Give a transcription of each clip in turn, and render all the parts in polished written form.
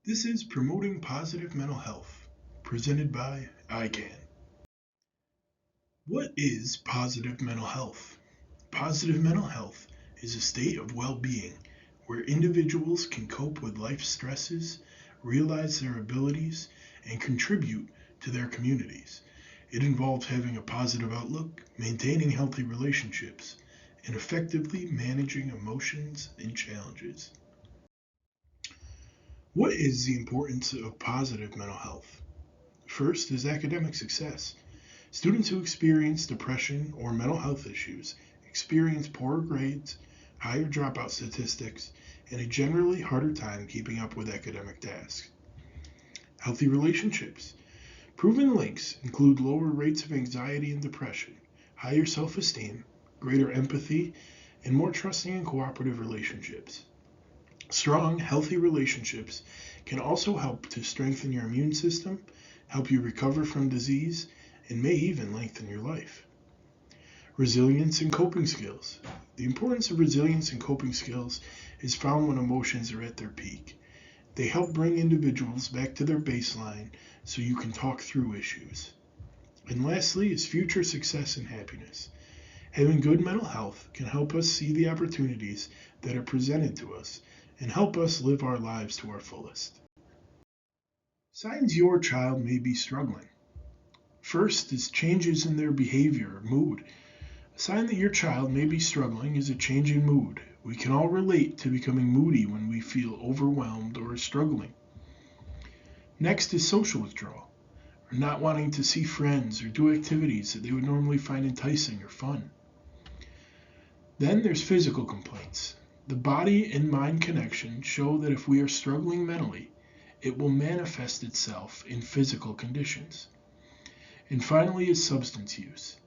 This is Promoting Positive Mental Health, presented by ICANN. What is positive mental health? Positive mental health is a state of well-being where individuals can cope with life's stresses, realize their abilities, and contribute to their communities. It involves having a positive outlook, maintaining healthy relationships, and effectively managing emotions and challenges. What is the importance of positive mental health? First is academic success. Students who experience depression or mental health issues experience poorer grades, higher dropout statistics, and a generally harder time keeping up with academic tasks. Healthy relationships. Proven links include lower rates of anxiety and depression, higher self esteem, greater empathy, and more trusting and cooperative relationships. Strong, healthy relationships can also help to strengthen your immune system, help you recover from disease, and may even lengthen your life. Resilience and coping skills. The importance of resilience and coping skills is found when emotions are at their peak. They help bring individuals back to their baseline so you can talk through issues. And lastly is future success and happiness. Having good mental health can help us see the opportunities that are presented to us and help us live our lives to our fullest. Signs your child may be struggling. First is changes in their behavior or mood. A sign that your child may be struggling is a change in mood. We can all relate to becoming moody when we feel overwhelmed or struggling. Next is social withdrawal, or not wanting to see friends or do activities that they would normally find enticing or fun. Then there's physical complaints. The body and mind connection show that if we are struggling mentally, it will manifest itself in physical conditions. And finally is substance use.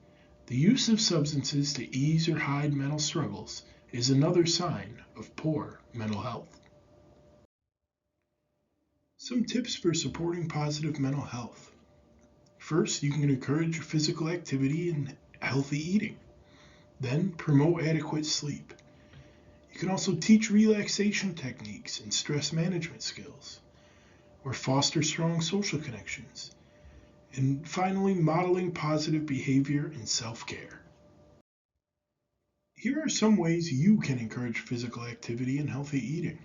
The use of substances to ease or hide mental struggles is another sign of poor mental health. Some tips for supporting positive mental health. First, you can encourage physical activity and healthy eating. Then, promote adequate sleep. You can also teach relaxation techniques and stress management skills, or foster strong social connections. And finally, modeling positive behavior and self-care. Here are some ways you can encourage physical activity and healthy eating.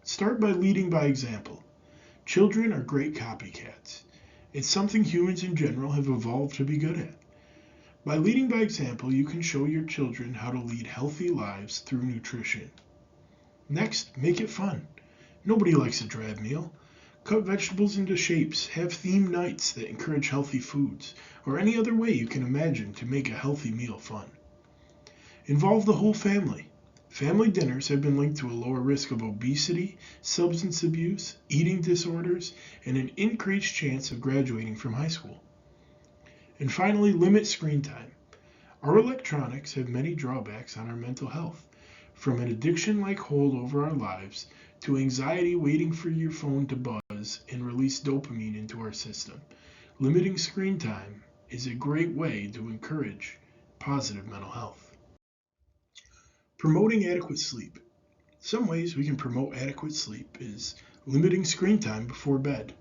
Start by leading by example. Children are great copycats. It's something humans in general have evolved to be good at. By leading by example, you can show your children how to lead healthy lives through nutrition. Next, make it fun. Nobody likes a drab meal. Cut vegetables into shapes, have theme nights that encourage healthy foods, or any other way you can imagine to make a healthy meal fun. Involve the whole family. Family dinners have been linked to a lower risk of obesity, substance abuse, eating disorders, and an increased chance of graduating from high school. And finally, limit screen time. Our electronics have many drawbacks on our mental health, from an addiction-like hold over our lives to anxiety waiting for your phone to buzz and release dopamine into our system. Limiting screen time is a great way to encourage positive mental health. Promoting adequate sleep. Some ways we can promote adequate sleep is limiting screen time before bed.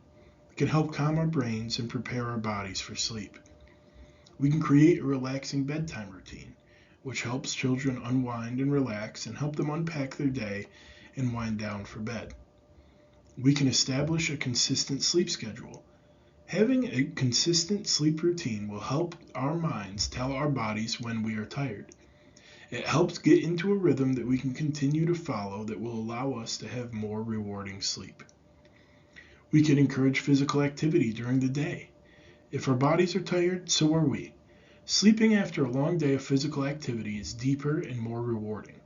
It can help calm our brains and prepare our bodies for sleep. We can create a relaxing bedtime routine, which helps children unwind and relax and help them unpack their day and wind down for bed. We can establish a consistent sleep schedule. Having a consistent sleep routine will help our minds tell our bodies when we are tired. It helps get into a rhythm that we can continue to follow that will allow us to have more rewarding sleep. We can encourage physical activity during the day. If our bodies are tired, so are we. Sleeping after a long day of physical activity is deeper and more rewarding.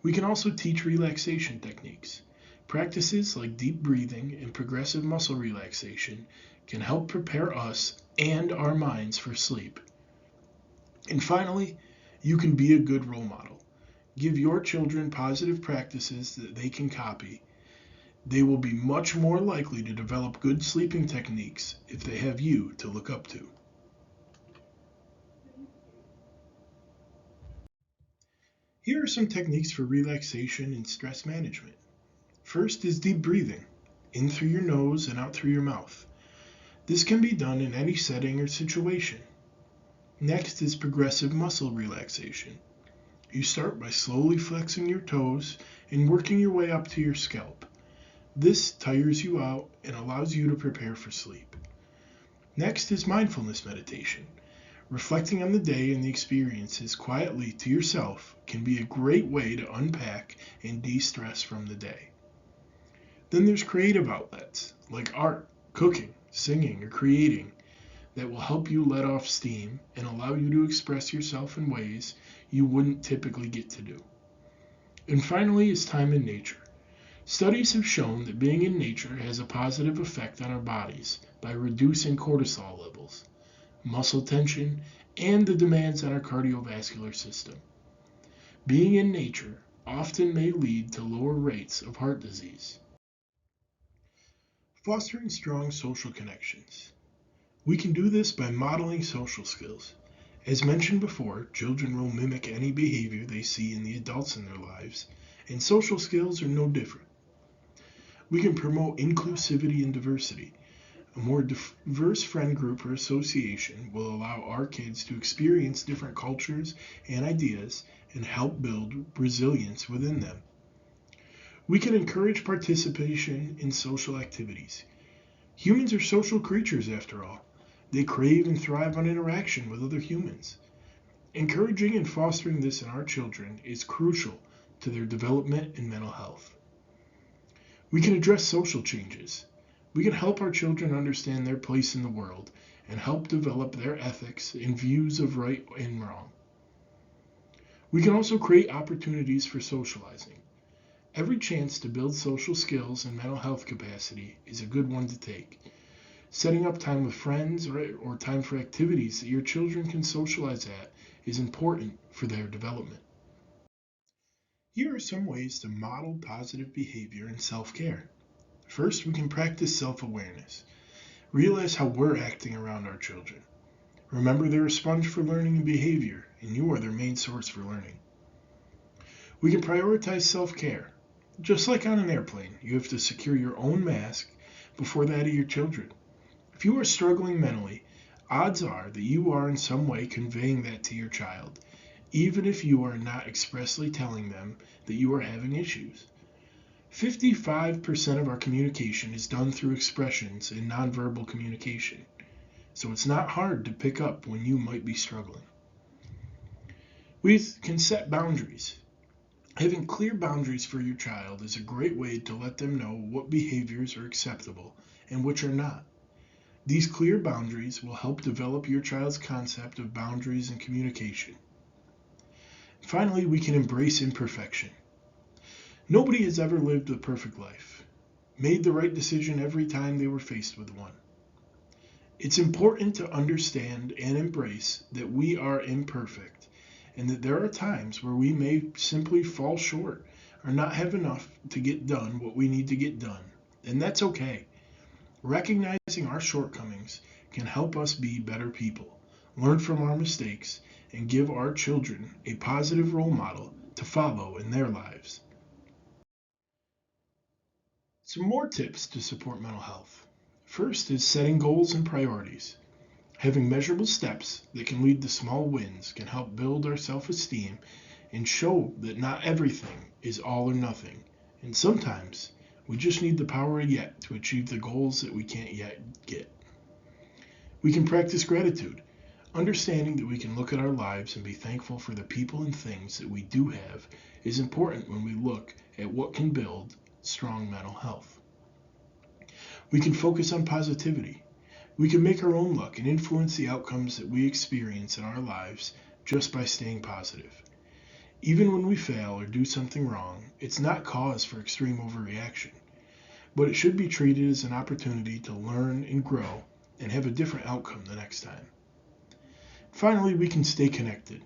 We can also teach relaxation techniques. Practices like deep breathing and progressive muscle relaxation can help prepare us and our minds for sleep. And finally, you can be a good role model. Give your children positive practices that they can copy. They will be much more likely to develop good sleeping techniques if they have you to look up to. Here are some techniques for relaxation and stress management. First is deep breathing. in through your nose and out through your mouth. This can be done in any setting or situation. Next is progressive muscle relaxation. You start by slowly flexing your toes and working your way up to your scalp. This tires you out and allows you to prepare for sleep. Next is mindfulness meditation. Reflecting on the day and the experiences quietly to yourself can be a great way to unpack and de-stress from the day. Then there's creative outlets like art, cooking, singing, or creating that will help you let off steam and allow you to express yourself in ways you wouldn't typically get to do. And finally is time in nature. Studies have shown that being in nature has a positive effect on our bodies by reducing cortisol levels, muscle tension, and the demands on our cardiovascular system. Being in nature often may lead to lower rates of heart disease. Fostering strong social connections. We can do this by modeling social skills. As mentioned before, children will mimic any behavior they see in the adults in their lives, and social skills are no different. We can promote inclusivity and diversity. A more diverse friend group or association will allow our kids to experience different cultures and ideas and help build resilience within them. We can encourage participation in social activities. Humans are social creatures after all. They crave and thrive on interaction with other humans. Encouraging and fostering this in our children is crucial to their development and mental health. We can address social changes. We can help our children understand their place in the world and help develop their ethics and views of right and wrong. We can also create opportunities for socializing. Every chance to build social skills and mental health capacity is a good one to take. Setting up time with friends or time for activities that your children can socialize at is important for their development. Here are some ways to model positive behavior and self-care. First, we can practice self-awareness. Realize how we're acting around our children. Remember, they're a sponge for learning and behavior, and you are their main source for learning. We can prioritize self-care. Just like on an airplane, you have to secure your own mask before that of your children. If you are struggling mentally, odds are that you are in some way conveying that to your child, even if you are not expressly telling them that you are having issues. 55% of our communication is done through expressions and nonverbal communication, so it's not hard to pick up when you might be struggling. We can set boundaries. Having clear boundaries for your child is a great way to let them know what behaviors are acceptable and which are not. These clear boundaries will help develop your child's concept of boundaries and communication. Finally, we can embrace imperfection. Nobody has ever lived a perfect life, made the right decision every time they were faced with one. It's important to understand and embrace that we are imperfect and that there are times where we may simply fall short or not have enough to get done what we need to get done, and that's okay. Recognizing our shortcomings can help us be better people, learn from our mistakes, and give our children a positive role model to follow in their lives. Some more tips to support mental health. First is setting goals and priorities. Having measurable steps that can lead to small wins can help build our self-esteem and show that not everything is all or nothing, and sometimes we just need the power yet to achieve the goals that we can't yet get. We can practice gratitude, understanding that we can look at our lives and be thankful for the people and things that we do have is important when we look at what can build strong mental health. We can focus on positivity. We can make our own luck and influence the outcomes that we experience in our lives just by staying positive. Even when we fail or do something wrong, it's not cause for extreme overreaction, but it should be treated as an opportunity to learn and grow and have a different outcome the next time. Finally, we can stay connected.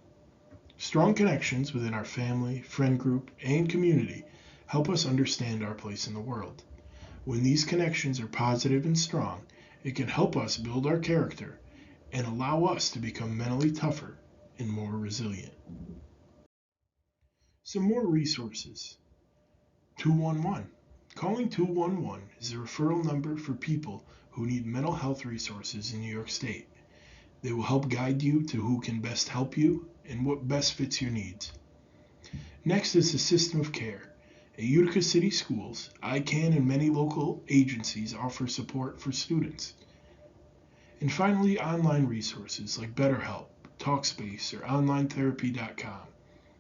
Strong connections within our family, friend group, and community help us understand our place in the world. When these connections are positive and strong, it can help us build our character and allow us to become mentally tougher and more resilient. Some more resources. 211. Calling 211 is a referral number for people who need mental health resources in New York State. They will help guide you to who can best help you and what best fits your needs. Next is the system of care. At Utica City Schools, ICANN and many local agencies offer support for students. And finally, online resources like BetterHelp, Talkspace, or OnlineTherapy.com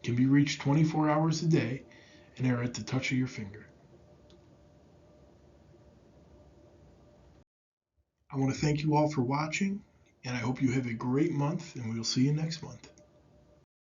can be reached 24 hours a day and are at the touch of your finger. I want to thank you all for watching, and I hope you have a great month, and we will see you next month.